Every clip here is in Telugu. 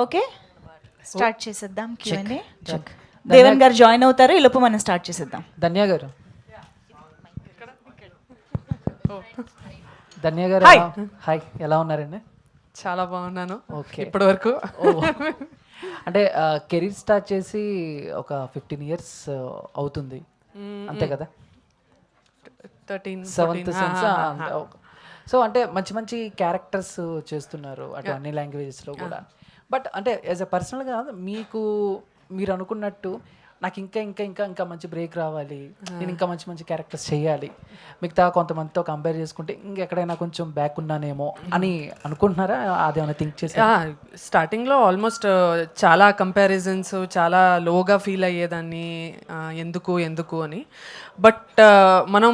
ఓకే, స్టార్ట్ చేసేద్దాం Q&A. చెక్. దేవన్ గారు జాయిన్ అవుతారు, ఈ లోపు మనం స్టార్ట్ చేసేద్దాం. ధన్య గారు, ధన్య గారు Hi. హాయ్, ఎలా ఉన్నారండి? చాలా బాగున్నాను. ఓకే. ఇప్పటి వరకు అంటే కెరీర్ స్టార్ట్ చేసి ఒక 15 years అవుతుంది అంతే కదా? 13, సెవెంత్ 14, సెన్స్. హా, హా, హా. సో అంటే మంచి మంచి క్యారెక్టర్స్ చేస్తున్నారు అటు అన్ని లాంగ్వేజెస్లో కూడా. బట్ అంటే యాజ్ ఎ పర్సనల్గా మీకు మీరు అనుకున్నట్టు నాకు ఇంకా ఇంకా ఇంకా ఇంకా మంచి బ్రేక్ రావాలి, నేను ఇంకా మంచి మంచి క్యారెక్టర్స్ చేయాలి, మిగతా కొంతమందితో కంపేర్ చేసుకుంటే ఇంకెక్కడైనా కొంచెం బ్యాక్ ఉన్నానేమో అని అనుకుంటున్నారా? అదేమైనా థింక్ చేసి? స్టార్టింగ్లో ఆల్మోస్ట్ చాలా కంపారిజన్స్, చాలా లోగా ఫీల్ అయ్యేదాన్ని, ఎందుకు ఎందుకు అని. బట్ మనం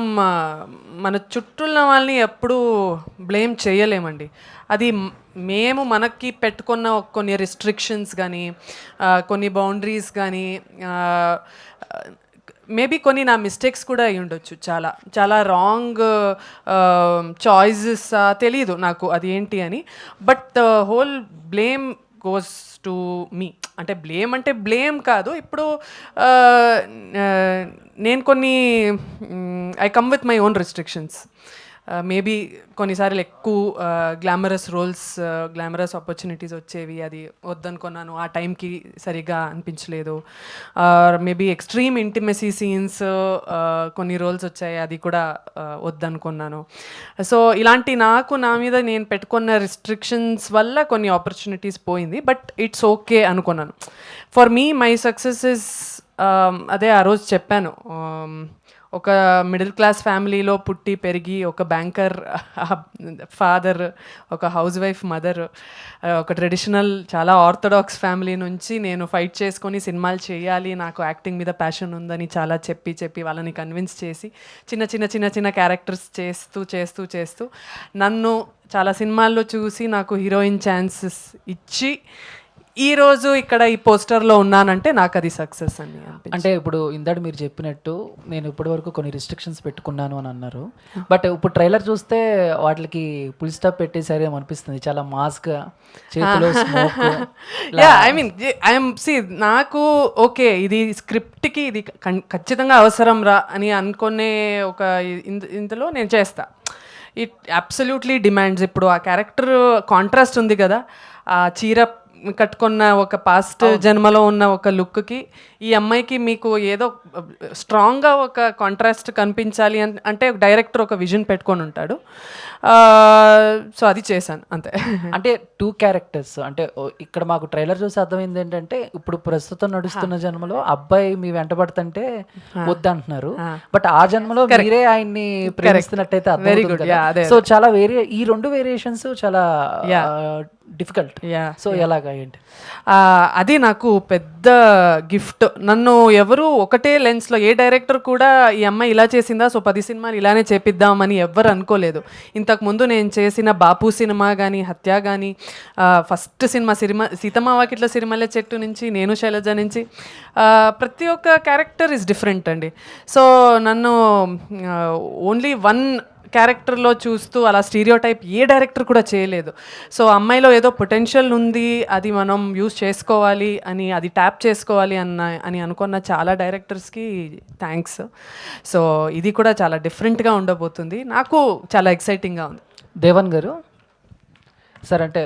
మన చుట్టూ ఉన్న వాళ్ళని ఎప్పుడూ బ్లేమ్ చేయలేమండి. అది మేము మనకి పెట్టుకున్న కొన్ని రిస్ట్రిక్షన్స్ కానీ, కొన్ని బౌండరీస్ కానీ, మేబీ కొన్ని నా మిస్టేక్స్ కూడా అయి ఉండొచ్చు. చాలా చాలా రాంగ్ చాయిసెస్, తెలీదు నాకు అది ఏంటి అని. But the whole blame goes to me. అంటే బ్లేమ్ కాదు, ఇప్పుడు నేను కొన్ని I come with my own restrictions. Maybe కొన్నిసార్లు ఎక్కువ గ్లామరస్ రోల్స్, గ్లామరస్ ఆపర్చునిటీస్ వచ్చేవి, అది వద్దనుకున్నాను, ఆ టైంకి సరిగ్గా అనిపించలేదు. మేబీ ఎక్స్ట్రీమ్ ఇంటిమసీ సీన్స్ కొన్ని రోల్స్ వచ్చాయి, అది కూడా వద్దనుకున్నాను. సో ఇలాంటి నా మీద నేను పెట్టుకున్న రిస్ట్రిక్షన్స్ వల్ల కొన్ని ఆపర్చునిటీస్ పోయింది. బట్ ఇట్స్ ఓకే అనుకున్నాను. For me my success is, అదే ఆ రోజు చెప్పాను, ఒక మిడిల్ క్లాస్ ఫ్యామిలీలో పుట్టి పెరిగి, ఒక బ్యాంకర్ ఫాదర్, ఒక హౌస్ వైఫ్ మదర్, ఒక ట్రెడిషనల్ చాలా ఆర్థడాక్స్ ఫ్యామిలీ నుంచి నేను ఫైట్ చేసుకొని సినిమాలు చేయాలి, నాకు యాక్టింగ్ మీద ప్యాషన్ ఉందని చాలా చెప్పి వాళ్ళని కన్విన్స్ చేసి చిన్న క్యారెక్టర్స్ చేస్తూ నన్ను చాలా సినిమాల్లో చూసి నాకు హీరోయిన్ ఛాన్సెస్ ఇచ్చి ఈరోజు ఇక్కడ ఈ పోస్టర్లో ఉన్నానంటే నాకు అది సక్సెస్ అని అనిపించింది. అంటే ఇప్పుడు ఇందాక మీరు చెప్పినట్టు నేను ఇప్పటి వరకు కొన్ని రిస్ట్రిక్షన్స్ పెట్టుకున్నాను అని అన్నారు. బట్ ఇప్పుడు ట్రైలర్ చూస్తే వాటికి ఫుల్ స్టాప్ పెట్టేసారి అనిపిస్తుంది, చాలా మాస్గా, చేతిలో స్మోక్. నాకు ఓకే, ఇది స్క్రిప్ట్కి ఇది ఖచ్చితంగా అవసరం రా అని అనుకునే ఒక ఇందులో నేను చేస్తా. It absolutely demands. ఇప్పుడు ఆ క్యారెక్టర్ కాంట్రాస్ట్ ఉంది కదా, ఆ చీర కట్టుకున్న ఒక పాస్ట్ జన్మలో ఉన్న ఒక లుక్కి ఈ అమ్మాయికి మీకు ఏదో స్ట్రాంగ్గా ఒక కాంట్రాస్ట్ కనిపించాలి అంటే డైరెక్టర్ ఒక విజన్ పెట్టుకొని ఉంటాడు. సో అది చేశాను అంతే. అంటే 2 క్యారెక్టర్స్ అంటే ఇక్కడ మాకు ట్రైలర్ చూసి అర్థమైంది ఏంటంటే, ఇప్పుడు ప్రస్తుతం నడుస్తున్న జన్మలో అబ్బాయి మీ వెంటబడుతుంటే వద్దంటున్నారు, బట్ ఆ జన్మలో మీరే ఆయన్ని ప్రేమిస్తున్నట్టయితే అర్థం. సో చాలా ఈ 2 వేరియేషన్స్ చాలా డిఫికల్ట్. సో ఎలాగా ఏంటి? అది నాకు పెద్ద గిఫ్ట్. నన్ను ఎవరు ఒకటే లెన్స్లో, ఏ డైరెక్టర్ కూడా ఈ అమ్మాయి ఇలా చేసిందా సో 10 సినిమాలు ఇలానే చేపిద్దామని ఎవ్వరు అనుకోలేదు. ఇంతకుముందు నేను చేసిన బాపు సినిమా కానీ, హత్య కానీ, ఫస్ట్ సినిమా సీతమ్మ వాకిట్ల సిరిమల్లె చెట్టు నుంచి, నేను శైలజ నుంచి, ప్రతి ఒక్క క్యారెక్టర్ ఇస్ డిఫరెంట్ అండి. సో నన్ను ఓన్లీ వన్ క్యారెక్టర్లో చూస్తూ అలా స్టీరియో టైప్ ఏ డైరెక్టర్ కూడా చేయలేదు. సో అమ్మాయిలో ఏదో పొటెన్షియల్ ఉంది, అది మనం యూజ్ చేసుకోవాలి అని, అది ట్యాప్ చేసుకోవాలి అని అనుకున్న చాలా డైరెక్టర్స్కి థ్యాంక్స్. సో ఇది కూడా చాలా డిఫరెంట్గా ఉండబోతుంది, నాకు చాలా ఎక్సైటింగ్గా ఉంది. దేవన్ గారు సార్, అంటే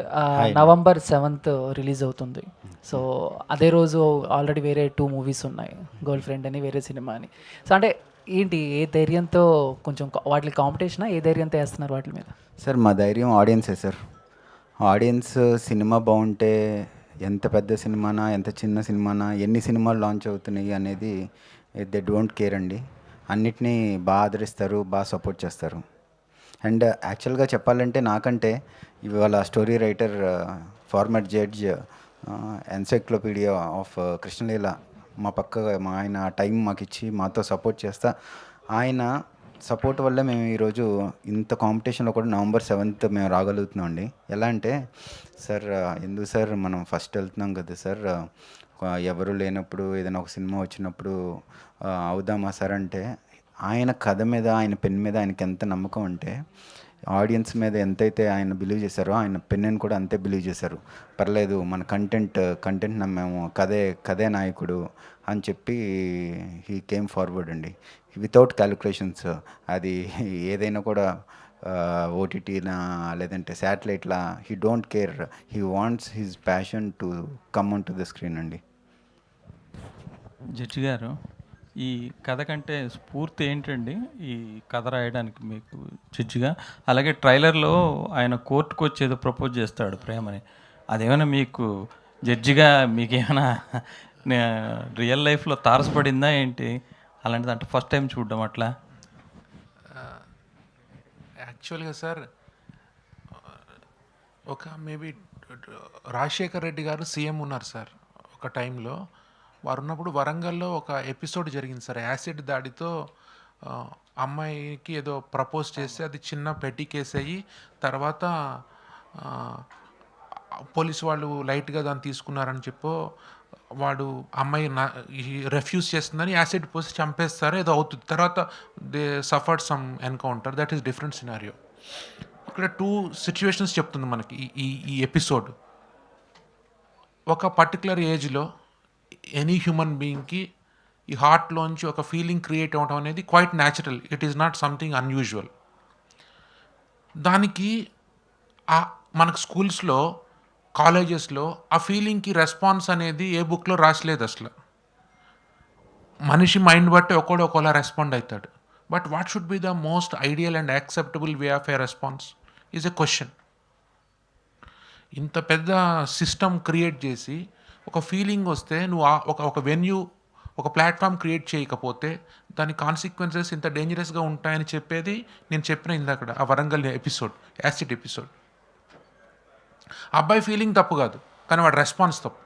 November 7th రిలీజ్ అవుతుంది. సో అదే రోజు ఆల్రెడీ వేరే 2 మూవీస్ ఉన్నాయి, గర్ల్ ఫ్రెండ్ అని, వేరే సినిమా అని. సో అంటే ఏంటి, ఏ ధైర్యంతో, కొంచెం వాటి కాంపిటీషనా, ఏ ధైర్యంతో వేస్తున్నారు వాటి మీద? సార్ మా ధైర్యం ఆడియన్సే సార్. ఆడియన్స్ సినిమా బాగుంటే ఎంత పెద్ద సినిమానా, ఎంత చిన్న సినిమానా, ఎన్ని సినిమాలు లాంచ్ అవుతున్నాయి అనేది దే డోంట్ కేర్ అండి. అన్నిటినీ బాగా ఆదరిస్తారు, బాగా సపోర్ట్ చేస్తారు. అండ్ యాక్చువల్గా చెప్పాలంటే నాకంటే ఇవాళ story writer, format judge, encyclopedia of Krishna Leela మా ఆయన టైం మాకు ఇచ్చి మాతో సపోర్ట్ చేస్తా, ఆయన సపోర్ట్ వల్ల మేము ఈరోజు ఇంత కాంపిటీషన్లో కూడా November 7th మేము రాగలుగుతున్నాం అండి. ఎలా అంటే సార్, ఎందుకు సార్ మనం ఫస్ట్ వెళ్తున్నాం కదా సార్, ఎవరు లేనప్పుడు ఏదైనా ఒక సినిమా వచ్చినప్పుడు అవుదామా సార్ అంటే, ఆయన కథ మీద, ఆయన పెన్ మీద ఆయనకి ఎంత నమ్మకం అంటే, ఆడియన్స్ మీద ఎంతైతే ఆయన బిలీవ్ చేశారో ఆయన పెన్నెని కూడా అంతే బిలీవ్ చేశారు. పర్లేదు మన కంటెంట్ నమ్మాము, కథే నాయకుడు అని చెప్పి హీ కేమ్ ఫార్వర్డ్ అండి వితౌట్ క్యాలిక్యులేషన్స్. అది ఏదైనా కూడా ఓటీటీనా లేదంటే శాటిలైట్లా he don't care, he wants his passion to come on to the screen అండి. జడ్జి గారు, ఈ కథ కంటే స్ఫూర్తి ఏంటండి ఈ కథ రాయడానికి మీకు జడ్జిగా? అలాగే ట్రైలర్లో ఆయన కోర్టుకు వచ్చి ఏదో ప్రపోజ్ చేస్తాడు ప్రేమని, అదేమైనా మీకు జడ్జిగా మీకేమైనా రియల్ లైఫ్లో తారసపడిందా ఏంటి? అలాంటిది అంటే ఫస్ట్ టైం చూడడం అట్లా? యాక్చువల్గా సార్ ఒక మేబీ రాజశేఖర్ రెడ్డి గారు సీఎం ఉన్నారు సార్ ఒక టైంలో. వారు ఉన్నప్పుడు వరంగల్లో ఒక ఎపిసోడ్ జరిగింది సార్, యాసిడ్ దాడితో అమ్మాయికి ఏదో ప్రపోజ్ చేస్తే అది చిన్న పెట్టి కేసు అయ్యి తర్వాత పోలీసు వాళ్ళు లైట్గా దాన్ని తీసుకున్నారని చెప్పో వాడు అమ్మాయి రెఫ్యూజ్ చేస్తుందని యాసిడ్ పోసి చంపేస్తారు, ఏదో అవుతుంది. తర్వాత they suffered some encounter, that is different scenario. ఇక్కడ 2 సిచ్యువేషన్స్ చెప్తుంది మనకి ఈ ఎపిసోడ్. ఒక పర్టికులర్ ఏజ్లో ఎనీ హ్యూమన్ బీయింగ్కి ఈ హార్ట్లోంచి ఒక ఫీలింగ్ క్రియేట్ అవ్వడం అనేది quite natural, it is not something unusual. దానికి మనకు స్కూల్స్లో కాలేజెస్లో ఆ ఫీలింగ్కి రెస్పాన్స్ అనేది ఏ బుక్లో రాసలేదు అసలు. మనిషి మైండ్ బట్టి ఒకలా రెస్పాండ్ అవుతాడు. But what should be the most ideal and acceptable way of A response is a question. ఇంత పెద్ద సిస్టమ్ క్రియేట్ చేసి ఒక ఫీలింగ్ వస్తే నువ్వు ఒక వెన్యూ ఒక ప్లాట్ఫామ్ క్రియేట్ చేయకపోతే దాని కాన్సిక్వెన్సెస్ ఇంత డేంజరస్గా ఉంటాయని చెప్పేది నేను చెప్పిన ఇందాక ఆ వరంగల్ ఎపిసోడ్, యాసిడ్ ఎపిసోడ్. అబ్బాయి ఫీలింగ్ తప్పు కాదు, కానీ వాడి రెస్పాన్స్ తప్పు.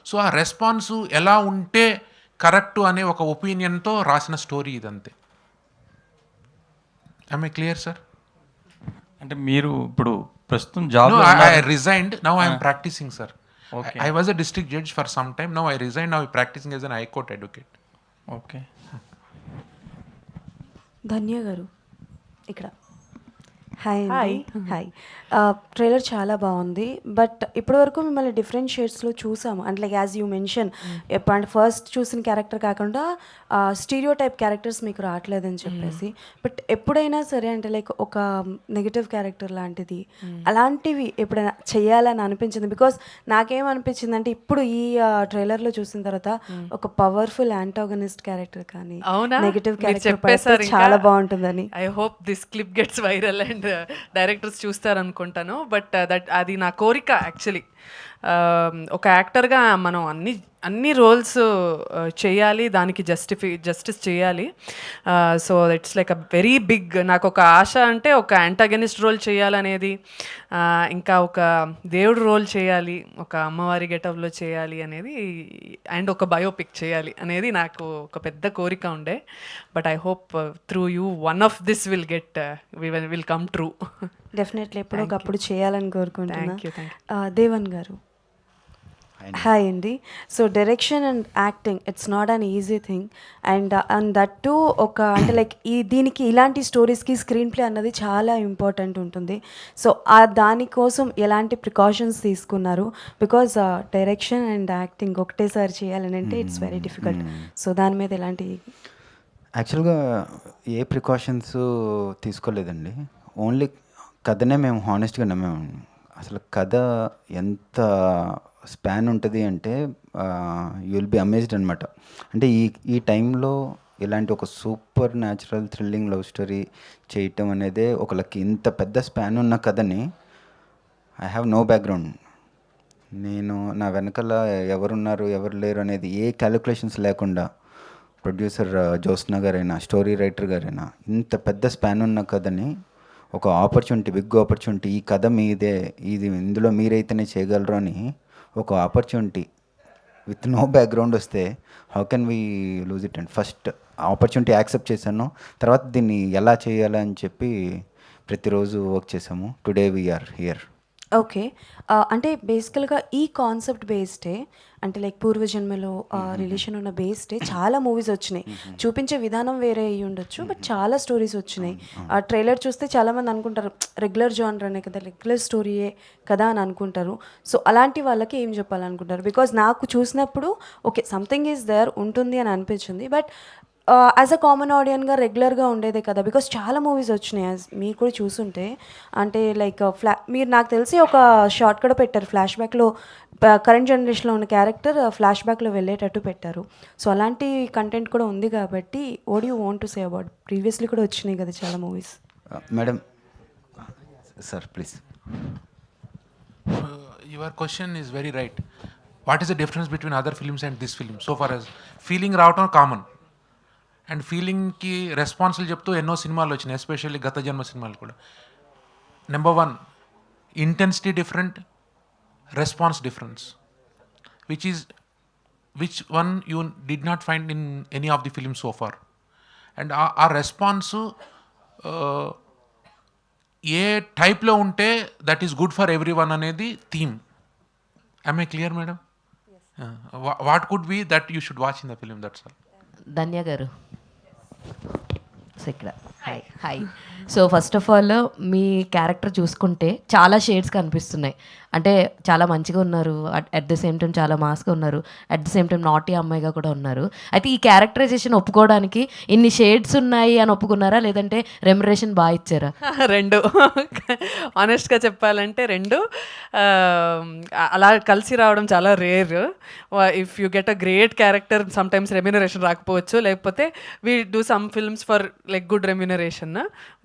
సో ఆ రెస్పాన్సు ఎలా ఉంటే కరెక్ట్ అనే ఒక ఒపీనియన్తో రాసిన స్టోరీ ఇదంతే. I clear sir? అంటే మీరు ఇప్పుడు ప్రస్తుతం job I resigned, now I'm practising sir. Okay. I was a district judge for some time. Now I resigned. Now I'm practicing as an High Court advocate. Okay. Dhanya గారు ఇక్కడ. Hi hi. ట్రైలర్ చాలా బాగుంది, బట్ ఇప్పటివరకు మిమ్మల్ని డిఫరెంట్ షేడ్స్లో చూసాము. అంటే లైక్ యాజ్ యూ మెన్షన్, అంటే ఫస్ట్ చూసిన క్యారెక్టర్ కాకుండా స్టీరియో టైప్ క్యారెక్టర్స్ మీకు రావట్లేదని చెప్పేసి. బట్ ఎప్పుడైనా సరే అంటే లైక్ ఒక నెగిటివ్ క్యారెక్టర్ లాంటిది అలాంటివి ఎప్పుడైనా చెయ్యాలని అనిపించింది? బికాస్ నాకేమనిపించింది అంటే ఇప్పుడు ఈ ట్రైలర్లో చూసిన తర్వాత ఒక పవర్ఫుల్ యాంటాగనిస్ట్ క్యారెక్టర్ కానీ నెగిటివ్ క్యారెక్టర్ చాలా బాగుంటుందని. I hope this clip gets viral and directors చూస్తారనుకుంటాను. బట్ అది నా కోరిక యాక్చువల్లీ. ఒక యాక్టర్గా మనం అన్ని రోల్స్ చేయాలి, దానికి జస్టిస్ చేయాలి. So it's like a very big, నాకు ఒక ఆశ అంటే ఒక యాంటాగనిస్ట్ రోల్ చేయాలనేది, ఇంకా ఒక దేవుడు రోల్ చేయాలి, ఒక అమ్మవారి గెటప్లో చేయాలి అనేది, అండ్ ఒక బయోపిక్ చేయాలి అనేది నాకు ఒక పెద్ద కోరిక ఉండే. But I hope through you one of this will come true. Definitely ఎప్పుడో ఒకప్పుడు చేయాలని కోరుకుంటున్నా. Thank you. దేవన్ గారు, హాయ్ అండి. So direction and acting it's not an easy thing, and that to ఒక అంటే లైక్ దీనికి ఇలాంటి స్టోరీస్కి స్క్రీన్ ప్లే అన్నది చాలా ఇంపార్టెంట్ ఉంటుంది. సో దానికోసం ఎలాంటి ప్రికాషన్స్ తీసుకున్నారు? బికాజ్ డైరెక్షన్ అండ్ యాక్టింగ్ ఒకటేసారి చేయాలని అంటే ఇట్స్ వెరీ డిఫికల్ట్. సో దాని మీద ఎలాంటి? యాక్చువల్గా ఏ ప్రికాషన్స్ తీసుకోలేదండి. ఓన్లీ కథనే మేము హానెస్ట్గా నమ్మాము. అసలు కథ ఎంత స్పాన్ ఉంటుంది అంటే యూ విల్ బి అమేజ్డ్ అనమాట. అంటే ఈ టైంలో ఇలాంటి ఒక super natural thrilling love story చేయటం అనేదే ఒక లక్. ఇంత పెద్ద స్పాన్ ఉన్న కథని ఐ హ్యావ్ నో బ్యాక్గ్రౌండ్. నేను నా వెనకాల ఎవరున్నారు ఎవరు లేరు అనేది ఏ క్యాలిక్యులేషన్స్ లేకుండా ప్రొడ్యూసర్ జ్యోత్స్న గారైనా స్టోరీ రైటర్ గారైనా ఇంత పెద్ద స్పాన్ ఉన్న కథని ఒక ఆపర్చునిటీ, బిగ్ ఆపర్చునిటీ, ఈ కథ మీదే, ఇందులో మీరైతేనే చేయగలరు అని ఒక ఆపర్చునిటీ విత్ నో బ్యాక్గ్రౌండ్ వస్తే how can we lose it? And first opportunity accept చేశాను. తర్వాత దీన్ని ఎలా చేయాలని చెప్పి ప్రతిరోజు వర్క్ చేసాము. Today we are here. ఓకే. అంటే బేసికల్‌గా ఈ కాన్సెప్ట్ బేస్డే అంటే లైక్ పూర్వజన్మలో రిలేషన్ ఉన్న బేస్డే చాలా మూవీస్ వచ్చినాయి. చూపించే విధానం వేరే అయ్యి ఉండొచ్చు. బట్ చాలా స్టోరీస్ వచ్చినాయి. ఆ ట్రైలర్ చూస్తే చాలామంది అనుకుంటారు రెగ్యులర్ జానరనే కదా! రెగ్యులర్ స్టోరీయే కదా అని అనుకుంటారు. సో, అలాంటి వాళ్ళకి ఏం చెప్పాలనుకుంటారు? బికాజ్ నాకు చూసినప్పుడు ఓకే. సంథింగ్ ఈజ్ దేర్ ఉంటుంది అని అనిపించింది. బట్ యాజ్ అ కామన్ ఆడియన్గా రెగ్యులర్గా ఉండేదే కదా! బికాస్ చాలా మూవీస్ వచ్చినాయి మీరు కూడా చూసుంటే. అంటే లైక్ మీరు నాకు తెలిసి ఒక షార్ట్ కూడా పెట్టారు ఫ్లాష్ బ్యాక్లో కరెంట్ జనరేషన్లో ఉన్న క్యారెక్టర్ ఫ్లాష్ బ్యాక్లో వెళ్ళేటట్టు పెట్టారు. సో అలాంటి కంటెంట్ కూడా ఉంది కాబట్టి what you want to say about previously కూడా వచ్చినాయి కదా చాలా movies. Madam sir please. Your question is very right. What is the difference between other films and this film? So far as feeling రావటం కామన్ అండ్ ఫీలింగ్కి రెస్పాన్స్లు చెప్తూ ఎన్నో సినిమాలు వచ్చినాయి, ఎస్పెషల్లీ గత జన్మ సినిమాలు కూడా. Number 1 intensity different, response difference, which one you did not find in any of the films so far. And ఆ రెస్పాన్సు ఏ టైప్లో ఉంటే that is good for every one అనేది theme. I may clear madam? What could be that you should watch in the film, that's all. Dhanya గారు సో ఇక్కడ hi. So first of all me character చూసుకుంటే చాలా షేడ్స్ కనిపిస్తున్నాయి. అంటే చాలా మంచిగా ఉన్నారు, అట్ ద సేమ్ టైం చాలా మాస్గా ఉన్నారు, at the same time naughty అమ్మాయిగా కూడా ఉన్నారు. అయితే ఈ క్యారెక్టరైజేషన్ ఒప్పుకోవడానికి ఇన్ని షేడ్స్ ఉన్నాయి అని ఒప్పుకున్నారా, లేదంటే రెమ్యునరేషన్ బాగా ఇచ్చారా? రెండు. ఆనెస్ట్గా చెప్పాలంటే రెండు. అలా కలిసి రావడం చాలా rare. If you get a great character some times remuneration రాకపోవచ్చు, లేకపోతే we do some films for like good remuneration.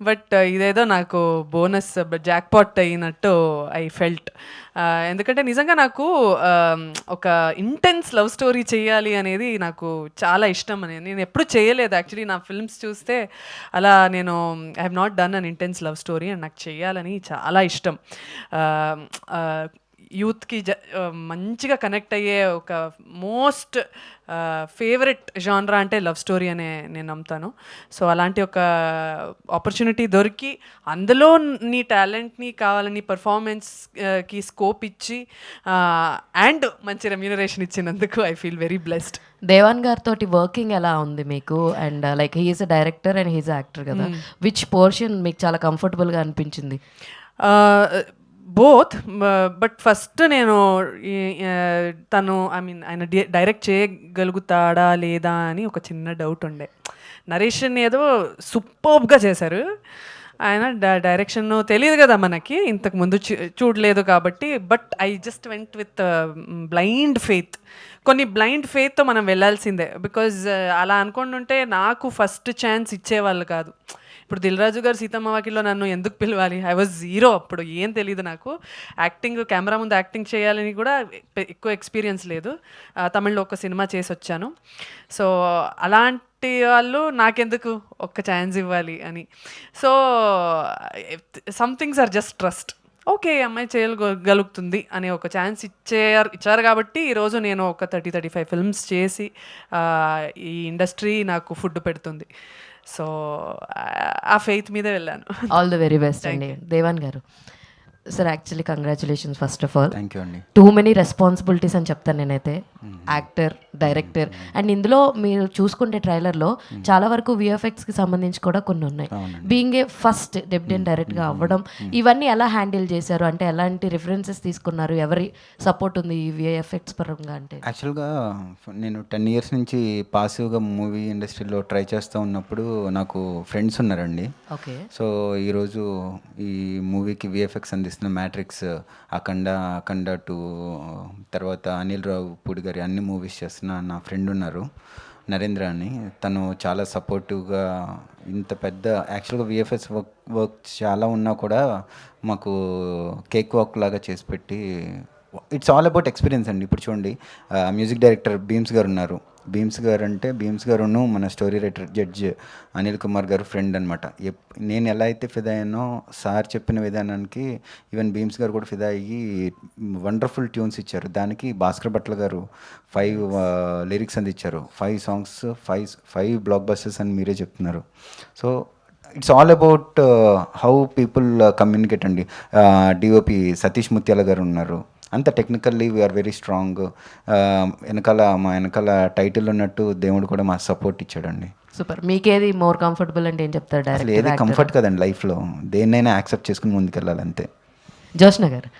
But ఇదేదో నాకు బోనస్ జాక్పాట్ అయినట్టు ఐ ఫెల్ట్. ఎందుకంటే నిజంగా నాకు ఒక ఇంటెన్స్ లవ్ స్టోరీ చేయాలి అనేది నాకు చాలా ఇష్టం. అని నేను ఎప్పుడు చేయలేదు యాక్చువల్లీ. నా ఫిల్మ్స్ చూస్తే అలా నేను I have not done an intense love story and నాకు చేయాలని చాలా ఇష్టం. యూత్కి మంచిగా కనెక్ట్ అయ్యే ఒక మోస్ట్ ఫేవరెట్ జానరా అంటే లవ్ స్టోరీ అనే నేను నమ్ముతాను. సో అలాంటి ఒక ఆపర్చునిటీ దొరికి అందులో నీ టాలెంట్ని కావాలని పర్ఫార్మెన్స్కి స్కోప్ ఇచ్చి అండ్ మంచి రెమ్యూనరేషన్ ఇచ్చినందుకు I feel very blessed. Devan గారితో వర్కింగ్ ఎలా ఉంది మీకు? And like he's a director and he's actor కదా, విచ్ పోర్షన్ మీకు చాలా కంఫర్టబుల్గా అనిపించింది? బోత్. బట్ ఫస్ట్ నేను తను ఆయన డైరెక్ట్ చేయగలుగుతాడా లేదా అని ఒక చిన్న డౌట్ ఉండే. నరేషన్ ఏదో సూపర్బ్గా చేశారు ఆయన. డైరెక్షన్ తెలియదు కదా మనకి, ఇంతకు ముందు చూడలేదు కాబట్టి. But I just went with blind faith. కొన్ని బ్లైండ్ ఫెయిత్తో మనం వెళ్ళాల్సిందే. బికాజ్ అలా అనుకుంటుంటే నాకు ఫస్ట్ ఛాన్స్ ఇచ్చేవాళ్ళు కాదు. ఇప్పుడు దిల్రాజు గారు సీతమ్మ వాకిట్లో నన్ను ఎందుకు పిలవాలి? ఐ వాజ్ జీరో అప్పుడు, ఏం తెలియదు నాకు. యాక్టింగ్, కెమెరా ముందు యాక్టింగ్ చేయాలని కూడా ఎక్కువ ఎక్స్పీరియన్స్ లేదు. తమిళ్లో ఒక సినిమా చేసి వచ్చాను. సో అలాంటి వాళ్ళు నాకెందుకు ఒక్క ఛాన్స్ ఇవ్వాలి అని. So some things are just trust. Okay, అమ్మాయి చేయగలుగుతుంది అనే ఒక ఛాన్స్ ఇచ్చారు కాబట్టి ఈరోజు నేను ఒక 30-35 ఫిల్మ్స్ చేసి ఈ ఇండస్ట్రీ నాకు ఫుడ్ పెడుతుంది. సో ఆ ఫెయిత్ మీదే వెళ్ళాను. ఆల్ ది వెరీ బెస్ట్ అండి. దేవాన్ గారు sir, actually congratulations first of all. Thank you అండి. టూ మెనీ రెస్పాన్సిబిలిటీస్ అని చెప్తాను నేనైతే, యాక్టర్, డైరెక్టర్. అండ్ ఇందులో మీరు చూసుకుంటే ట్రైలర్లో చాలా వరకు విఎఫ్ఎక్స్కి సంబంధించి కూడా కొన్ని ఉన్నాయి. బీయింగ్ ఏ ఫస్ట్ డెబ్యూటెంట్ డైరెక్ట్గా అవ్వడం, ఇవన్నీ ఎలా హ్యాండిల్ చేశారు? అంటే ఎలాంటి రిఫరెన్సెస్ తీసుకున్నారు? ఎవరి సపోర్ట్ ఉంది ఈ విఎఫ్ఎక్స్ పరంగా? అంటే యాక్చువల్గా నేను 10 years నుంచి పాసివ్గా మూవీ ఇండస్ట్రీలో ట్రై చేస్తూ ఉన్నప్పుడు నాకు ఫ్రెండ్స్ ఉన్నారండి. ఓకే. సో ఈరోజు ఈ మూవీకి విఎఫ్ఎక్స్ అందిస్తున్న మ్యాట్రిక్స్, అఖండ 2, తర్వాత అనిల్ రావిపూడి గారి అన్ని మూవీస్ చేస్తున్న నా ఫ్రెండ్ ఉన్నారు నరేంద్ర అని. తను చాలా సపోర్టివ్గా, ఇంత పెద్ద యాక్చువల్గా విఎఫ్ఎక్స్ వర్క్ చాలా ఉన్నా కూడా మాకు కేక్ వాక్ లాగా చేసి పెట్టి, ఇట్స్ ఆల్ అబౌట్ ఎక్స్పీరియన్స్ అండి. ఇప్పుడు చూడండి, మ్యూజిక్ డైరెక్టర్ భీమ్స్ గారు ఉన్నారు. భీమ్స్ గారు అంటే భీమ్స్ గారును మన story writer judge Anil Kumar గారు ఫ్రెండ్ అనమాట. నేను ఎలా అయితే ఫిదా అయ్యానో సార్ చెప్పిన విధానానికి ఈవెన్ భీమ్స్ గారు కూడా ఫిదా అయ్యి వండర్ఫుల్ ట్యూన్స్ ఇచ్చారు. దానికి భాస్కర్ భట్ల గారు 5 లిరిక్స్ అందించారు. 5 songs, 5 బ్లాక్ బస్టర్స్ అని మీరే చెప్తున్నారు. So it's all about how people communicate అండి. డిఓపి సతీష్ ముత్యాల గారు ఉన్నారు, అంత టెక్నికల్లీ వీఆర్ వెరీ స్ట్రాంగ్. మా వెనకాల టైటిల్ ఉన్నట్టు దేవుడు కూడా మా సపోర్ట్ ఇచ్చాడండి. సూపర్. మీకేది మోర్ కంఫర్టబుల్ అంటే ఏం చెప్తారు అసలు ఏది డైరెక్టర్? కంఫర్ట్ కదండి లైఫ్లో, దేన్నైనా యాక్సెప్ట్ చేసుకుని ముందుకెళ్ళాలి అంతే. జోష్న గారు,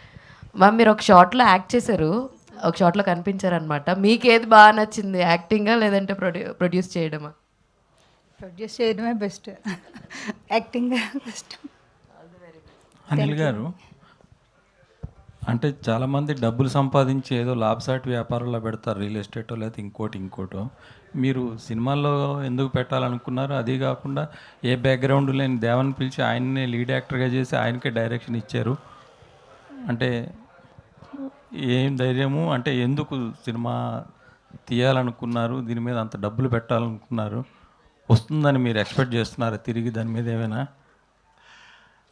మ్యామ్ మీరు ఒక షార్ట్లో యాక్ట్ చేశారు, ఒక షార్ట్లో కనిపించారనమాట. మీకు ఏది బాగా నచ్చింది, యాక్టింగా లేదంటే ప్రొడ్యూస్ చేయడమా? ప్రొడ్యూస్ చేయడమే బెస్ట్, యాక్టింగ్ బెస్ట్. అనిల్ గారు, అంటే చాలామంది డబ్బులు సంపాదించి ఏదో లాభసాటి వ్యాపారంలో పెడతారు, రియల్ ఎస్టేటో లేకపోతే ఇంకోటో. మీరు సినిమాల్లో ఎందుకు పెట్టాలనుకున్నారు? అది కాకుండా ఏ బ్యాక్గ్రౌండ్ లేని దేవన్ పిలిచి ఆయన్నే లీడ్ యాక్టర్గా చేసి ఆయనకే డైరెక్షన్ ఇచ్చారు. అంటే ఏం ధైర్యము, అంటే ఎందుకు సినిమా తీయాలనుకున్నారు, దీని మీద అంత డబ్బులు పెట్టాలనుకున్నారు? వస్తుందని మీరు ఎక్స్పెక్ట్ చేస్తున్నారా తిరిగి దాని మీద ఏమైనా?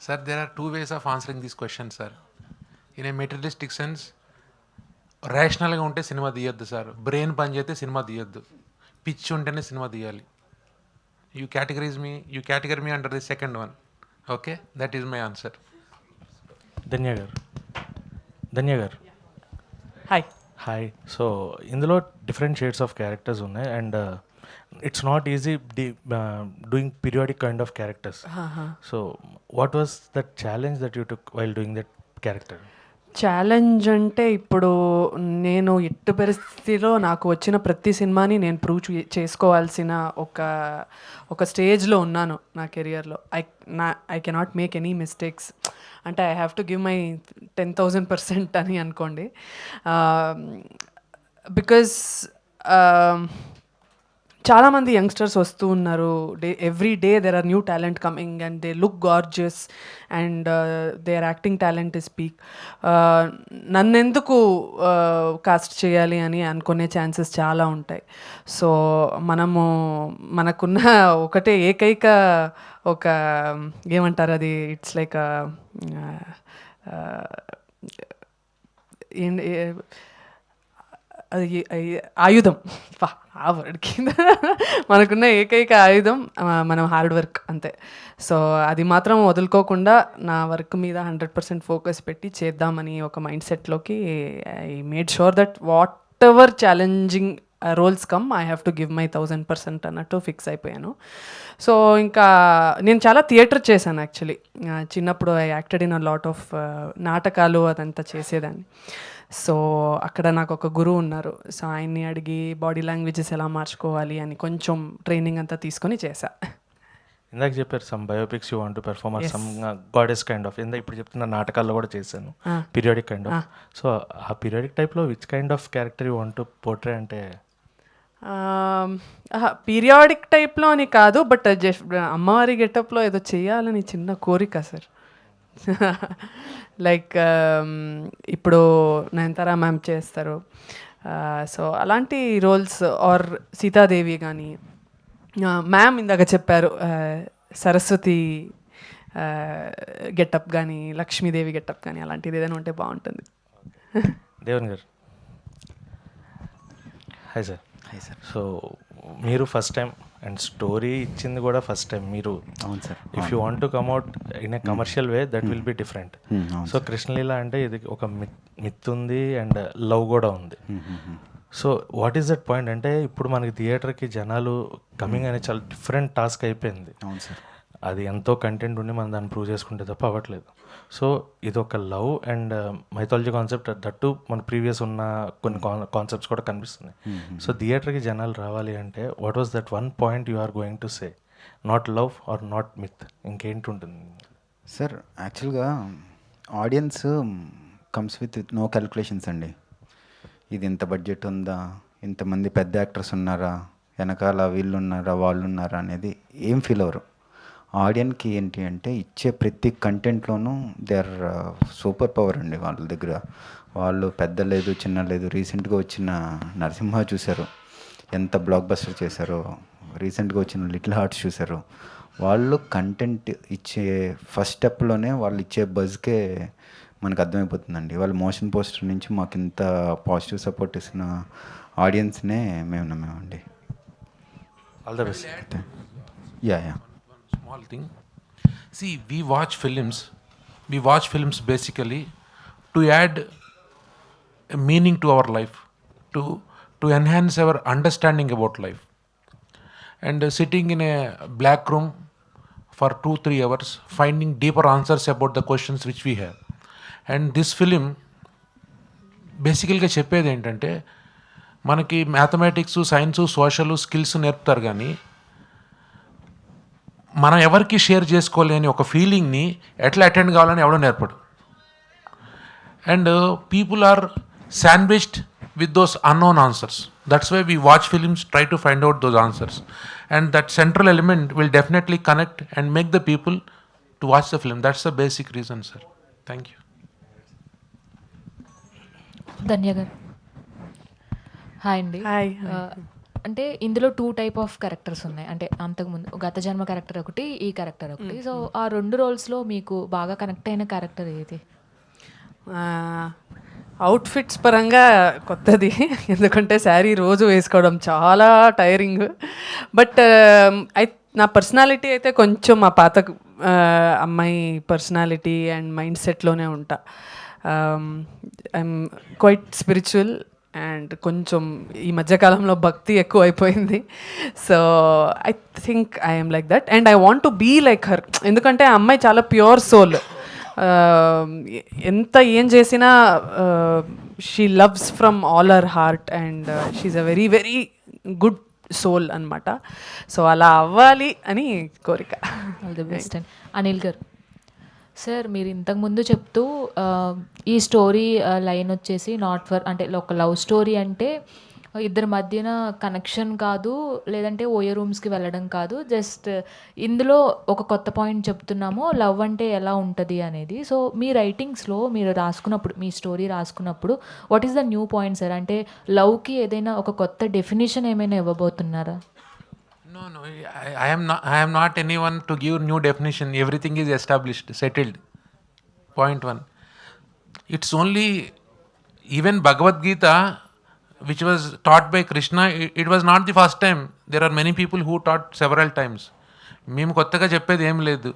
Sir, there are two ways of answering this question, sir. In a materialistic sense, రేషనల్గా ఉంటే సినిమా తీయొద్దు సార్, బ్రెయిన్ పని చేస్తే సినిమా తీయొద్దు, పిచ్ ఉంటేనే సినిమా తీయాలి. You category me under the second one. Okay, that is my answer. Dhanya గారు హాయ్. హాయ్. సో ఇందులో డిఫరెంట్ షేడ్స్ ఆఫ్ క్యారెక్టర్స్ ఉన్నాయి and it's not easy doing periodic kind of characters. So what was that challenge that you took while doing that character? Challenge అంటే ఇప్పుడు నేను ఎట్టు పరిస్థితిలో నాకు వచ్చిన ప్రతి సినిమాని నేను ప్రూవ్ చేసుకోవాల్సిన ఒక స్టేజ్లో ఉన్నాను నా కెరియర్లో. I cannot make any mistakes. అంటే I have to give my 10,000% అని అనుకోండి. బికాజ్ చాలామంది యంగ్స్టర్స్ వస్తూ ఉన్నారు. Every day there are new talent coming and they look gorgeous and their acting talent is peak. నన్నెందుకు కాస్ట్ చేయాలి అని అనుకునే ఛాన్సెస్ చాలా ఉంటాయి. సో మనకున్న ఒకటే ఏకైక ఒక ఏమంటారు అది, ఇట్స్ లైక్ అది ఆయుధం. ఆ వర్డ్ కింద మనకున్న ఏకైక ఆయుధం మనం హార్డ్ వర్క్ అంతే. సో అది మాత్రం వదులుకోకుండా నా వర్క్ మీద 100% ఫోకస్ పెట్టి చేద్దామని ఒక మైండ్ సెట్లోకి I made sure that whatever challenging roles come I have to give my 1000% అన్నట్టు ఫిక్స్ అయిపోయాను. సో ఇంకా నేను చాలా థియేటర్ చేశాను యాక్చువల్లీ. చిన్నప్పుడు I acted in a lot of నాటకాలు అదంతా చేసేదాన్ని. సో అక్కడ నాకు ఒక గురువు ఉన్నారు. సో ఆయన్ని అడిగి బాడీ లాంగ్వేజెస్ ఎలా మార్చుకోవాలి అని కొంచెం ట్రైనింగ్ అంతా తీసుకొని చేశా. ఇందాక చెప్పారు some biopics you want to perform or some goddess kind of. ఇప్పుడు చెప్తున్న నాటకాల్లో కూడా చేశాను పీరియాడిక్ కైండ్ ఆఫ్. సో ఆ పీరియాడిక్ టైప్లో which kind of character you want to portray అంటే? పీరియాడిక్ టైప్లో అని కాదు, బట్ అమ్మవారి గెటప్లో ఏదో చేయాలని చిన్న కోరిక సార్. లైక్ ఇప్పుడు నయనతార మ్యామ్ చేస్తారు. సో అలాంటి రోల్స్ ఆర్ సీతాదేవి కానీ, మ్యామ్ ఇందాక చెప్పారు సరస్వతి గెటప్ కానీ, లక్ష్మీదేవి గెటప్ కానీ, అలాంటిది ఏదైనా ఉంటే బాగుంటుంది. దేవన్ గారు hi sir. Hi sir. So మీరు ఫస్ట్ టైం అండ్ స్టోరీ ఇచ్చింది కూడా ఫస్ట్ టైం మీరు. అవును సార్. If you want to come out in a commercial way that will be different. So Krishnaleela అంటే ఇది ఒక మిత్ ఉంది అండ్ లవ్ కూడా ఉంది. So what is that point అంటే ఇప్పుడు మనకి థియేటర్కి జనాలు కమింగ్ అనేది చాలా డిఫరెంట్ టాస్క్ అయిపోయింది. అవును సార్. అది ఎంతో కంటెంట్ ఉండి మనం దాన్ని ప్రూవ్ చేసుకుంటే తప్ప అవ్వట్లేదు. సో ఇది ఒక love and mythology concept that మన ప్రీవియస్ ఉన్న కొన్ని కాన్సెప్ట్స్ కూడా కనిపిస్తున్నాయి. సో థియేటర్కి జనాలు రావాలి అంటే what was that one point you are going to say? Not love or not myth, ఇంకేంటి ఉంటుంది సార్? యాక్చువల్గా audience comes with no calculations అండి. ఇది ఇంత బడ్జెట్ ఉందా, ఇంతమంది పెద్ద యాక్టర్స్ ఉన్నారా, వెనకాల వీళ్ళు ఉన్నారా వాళ్ళు ఉన్నారా అనేది ఏం ఫీల్ అవ్వరు. ఆడియన్కి ఏంటి అంటే ఇచ్చే ప్రతి కంటెంట్లోనూ దే ఆర్ సూపర్ పవర్ అండి వాళ్ళ దగ్గర. వాళ్ళు పెద్ద లేదు చిన్న లేదు. రీసెంట్గా వచ్చిన నరసింహ చూశారు, ఎంత బ్లాక్ బస్టర్ చేశారో. రీసెంట్గా వచ్చిన లిటిల్ హార్ట్స్ చూశారు. వాళ్ళు కంటెంట్ ఇచ్చే ఫస్ట్ స్టెప్లోనే వాళ్ళు ఇచ్చే బజ్కే మనకు అర్థమైపోతుందండి. వాళ్ళు మోషన్ పోస్టర్ నుంచి మాకు ఇంత పాజిటివ్ సపోర్ట్ ఇస్తున్న ఆడియన్స్నే మేము నమ్మామండి. All the best. Yeah yeah. Small thing, See, we watch films basically to add a meaning to our life, to enhance our understanding about life. And sitting in a black room for 2-3 hours, finding deeper answers about the questions which we have. And this film బేసికల్గా చెప్పేది ఏంటంటే, మనకి మ్యాథమెటిక్స్, సైన్స్, సోషల్ స్కిల్స్ నేర్పుతారు, కానీ మనం ఎవరికి షేర్ చేసుకోలేని ఒక ఫీలింగ్ని ఎట్లా అటెండ్ కావాలని ఎవడో నేర్పడు. And people are sandwiched with those unknown answers. That's why we watch films, try to find out those answers. And that central element will definitely connect and make the people to watch the film. That's the basic reason, sir. Thank you. ధన్య గారు హాయ్ అండి. హాయ్. అంటే ఇందులో 2 టైప్ ఆఫ్ క్యారెక్టర్స్ ఉన్నాయి. అంటే అంతకుముందు గత జన్మ క్యారెక్టర్ ఒకటి, ఈ క్యారెక్టర్ ఒకటి. సో ఆ 2 రోల్స్లో మీకు బాగా కనెక్ట్ అయిన క్యారెక్టర్ ఏది? అవుట్ఫిట్స్ పరంగా కొత్తది, ఎందుకంటే శారీ రోజు వేసుకోవడం చాలా టైరింగ్. బట్ నా పర్సనాలిటీ అయితే కొంచెం మా పాత అమ్మాయి పర్సనాలిటీ అండ్ మైండ్ సెట్లోనే ఉంటా. ఐఎమ్ క్వైట్ స్పిరిచువల్ అండ్ కొంచెం ఈ మధ్యకాలంలో భక్తి ఎక్కువ అయిపోయింది. So I think I'm like that and I want to be like her. ఎందుకంటే ఆ అమ్మాయి చాలా ప్యూర్ సోల్. ఎంత ఏం చేసినా she loves from all her heart and she's a very very good soul అనమాట. సో అలా అవ్వాలి అని కోరిక. All the best and Anil గారు. సార్ మీరు ఇంతకుముందు చెప్తూ ఈ స్టోరీ లైన్ వచ్చేసి నాట్ ఫర్ అంటే ఒక లవ్ స్టోరీ అంటే ఇద్దరి మధ్యన కనెక్షన్ కాదు, లేదంటే ఓయే రూమ్స్కి వెళ్ళడం కాదు, జస్ట్ ఇందులో ఒక కొత్త పాయింట్ చెప్తున్నాము, లవ్ అంటే ఎలా ఉంటుంది అనేది. సో మీ రైటింగ్స్లో మీరు రాసుకున్నప్పుడు, మీ స్టోరీ రాసుకున్నప్పుడు what is the new point sir? అంటే లవ్కి ఏదైనా ఒక కొత్త డెఫినేషన్ ఏమైనా ఇవ్వబోతున్నారా? No, I am not anyone to give new definition. Everything is established, settled. Point 1. It's only, even Bhagavad Gita, which was taught by Krishna, it was not the first time. There are many people who taught several times. మేము కొత్తగా చెప్పేది ఏం లేదు,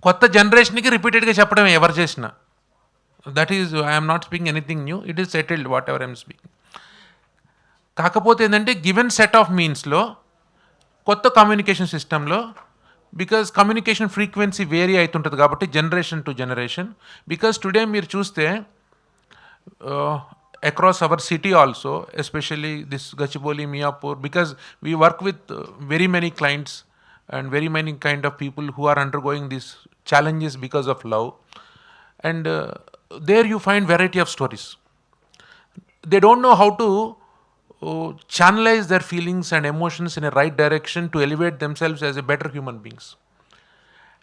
కొత్త జనరేషన్కి రిపీటెడ్గా చెప్పడం ఎవరు చేసినా. That is, I'm not speaking anything new, it is settled what ever I'm speaking. కాకపోతే ఏంటంటే గివెన్ సెట్ ఆఫ్ మీన్స్లో కొత్త కమ్యూనికేషన్ సిస్టంలో, బికాజ్ కమ్యూనికేషన్ ఫ్రీక్వెన్సీ వేరీ అవుతుంటుంది కాబట్టి generation to generation. Because today మీరు చూస్తే across our city also, especially this Gachibowli, Miapur, because we work with very many clients and very many kind of people who are undergoing these challenges because of love. And there you find variety of stories. They don't know how to channelize their feelings and emotions in a right direction to elevate themselves as a better human beings.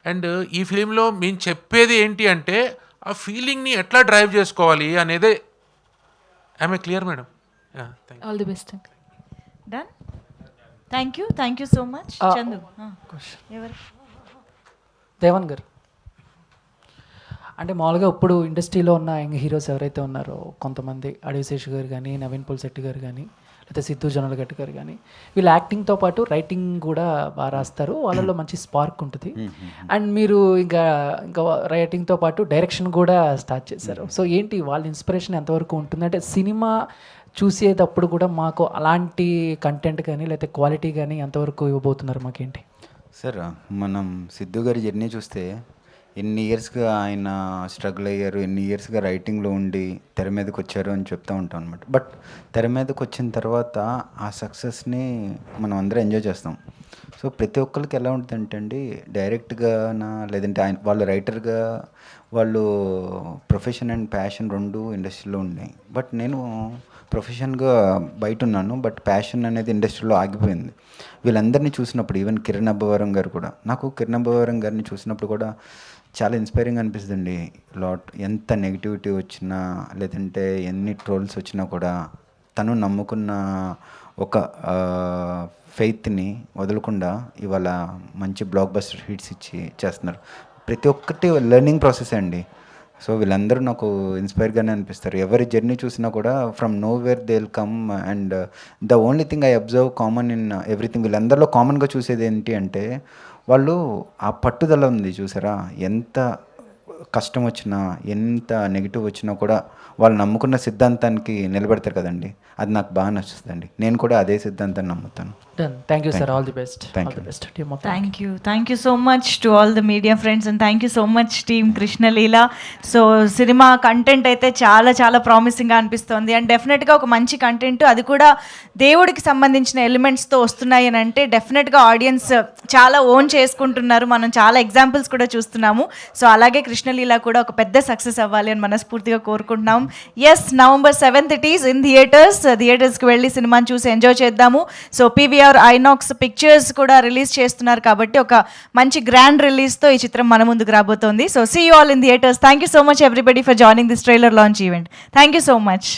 And ఈ ఫిలింలో మేము చెప్పేది ఏంటి అంటే, ఆ ఫీలింగ్ని ఎట్లా డ్రైవ్ చేసుకోవాలి అనేదే. Am I clear, madam? Yeah, thank you. All the best అండి. Done. Thank you so much. Chandu ఎవరు? దేవన్ గారు. అంటే మామూలుగా ఇప్పుడు ఇండస్ట్రీలో ఉన్న యంగ్ హీరోస్ ఎవరైతే ఉన్నారో కొంతమంది, అడివిశేష్ గారు కానీ, నవీన్ పుల్శెట్టి గారు కానీ, లేకపోతే సిద్ధు జొన్నలగడ్డ గారు కానీ, వీళ్ళు యాక్టింగ్తో పాటు రైటింగ్ కూడా బాగా రాస్తారు, వాళ్ళలో మంచి స్పార్క్ ఉంటుంది. అండ్ మీరు ఇంకా రైటింగ్తో పాటు డైరెక్షన్ కూడా స్టార్ట్ చేశారు. సో ఏంటి వాళ్ళ ఇన్స్పిరేషన్ ఎంతవరకు ఉంటుంది? అంటే సినిమా చూసేటప్పుడు కూడా మాకు అలాంటి కంటెంట్ కానీ లేకపోతే క్వాలిటీ కానీ ఎంతవరకు ఇవ్వబోతున్నారు మాకేంటి? సార్, మనం సిద్ధు గారి జర్నీ చూస్తే ఎన్ని ఇయర్స్గా ఆయన స్ట్రగుల్ అయ్యారు, ఎన్ని ఇయర్స్గా రైటింగ్లో ఉండి తెర మీదకి వచ్చారు అని చెప్తూ ఉంటాం అనమాట. బట్ తెర మీదకి వచ్చిన తర్వాత ఆ సక్సెస్ని మనం అందరం ఎంజాయ్ చేస్తాం. సో ప్రతి ఒక్కరికి ఎలా ఉంటుందంటే అండి, డైరెక్ట్గానా లేదంటే ఆయన వాళ్ళు రైటర్గా, వాళ్ళు ప్రొఫెషన్ అండ్ ప్యాషన్ రెండు ఇండస్ట్రీలో ఉన్నాయి. బట్ నేను ప్రొఫెషన్గా బయట ఉన్నాను, బట్ ప్యాషన్ అనేది ఇండస్ట్రీలో ఆగిపోయింది. వీళ్ళందరినీ చూసినప్పుడు, ఈవెన్ కిరణ్ అబ్బవరం గారు కూడా, నాకు కిరణ్ అబ్బవరం గారిని చూసినప్పుడు కూడా చాలా ఇన్స్పైరింగ్ అనిపిస్తుందండి. ఎంత నెగిటివిటీ వచ్చినా లేదంటే ఎన్ని ట్రోల్స్ వచ్చినా కూడా తను నమ్ముకున్న ఒక ఫెయిత్ని వదలకుండా ఇవాళ మంచి బ్లాక్ బస్టర్ హిట్స్ ఇచ్చి చేస్తున్నారు. ప్రతి ఒక్కటి లెర్నింగ్ ప్రాసెస్ అండి. సో వీళ్ళందరూ నాకు ఇన్స్పైర్గానే అనిపిస్తారు. ఎవరి జర్నీ చూసినా కూడా from nowhere they will come. And the only thing I observe common in everything, వీళ్ళందరిలో కామన్గా చూసేది ఏంటి అంటే, వాళ్ళు ఆ పట్టుదల ఉంది చూసారా, ఎంత కష్టం వచ్చినా ఎంత నెగిటివ్ వచ్చినా కూడా వాళ్ళు నమ్ముకున్న సిద్ధాంతానికి నిలబెడతారు కదండి, అది నాకు బాగా నచ్చుతుందండి. నేను కూడా అదే సిద్ధాంతాన్ని నమ్ముతాను. Done. Thank you sir. All the best. Thank all the you. Best team of. Thank you so much to all the media friends and thank you so much team Krishna Leela. So cinema content అయితే చాలా చాలా ప్రామిసింగ్గా అనిపిస్తుంది అండ్ డెఫినెట్గా ఒక మంచి కంటెంట్, అది కూడా దేవుడికి సంబంధించిన ఎలిమెంట్స్తో వస్తున్నాయి అని అంటే డెఫినెట్గా ఆడియన్స్ చాలా ఓన్ చేసుకుంటున్నారు. మనం చాలా ఎగ్జాంపుల్స్ కూడా చూస్తున్నాము. సో అలాగే కృష్ణలీల కూడా ఒక పెద్ద సక్సెస్ అవ్వాలి అని మనస్ఫూర్తిగా కోరుకుంటున్నాం. Yes, November 7th it is in థియేటర్స్కి వెళ్ళి సినిమాని చూసి ఎంజాయ్ చేద్దాము. సో PVR ఐనాక్స్ పిక్చర్స్ కూడా రిలీజ్ చేస్తున్నారు కాబట్టి ఒక మంచి గ్రాండ్ రిలీజ్తో ఈ చిత్రం మన ముందుకు రాబోతోంది. So see you all in theatres. Thank you so much everybody for joining this trailer launch event. Thank you so much.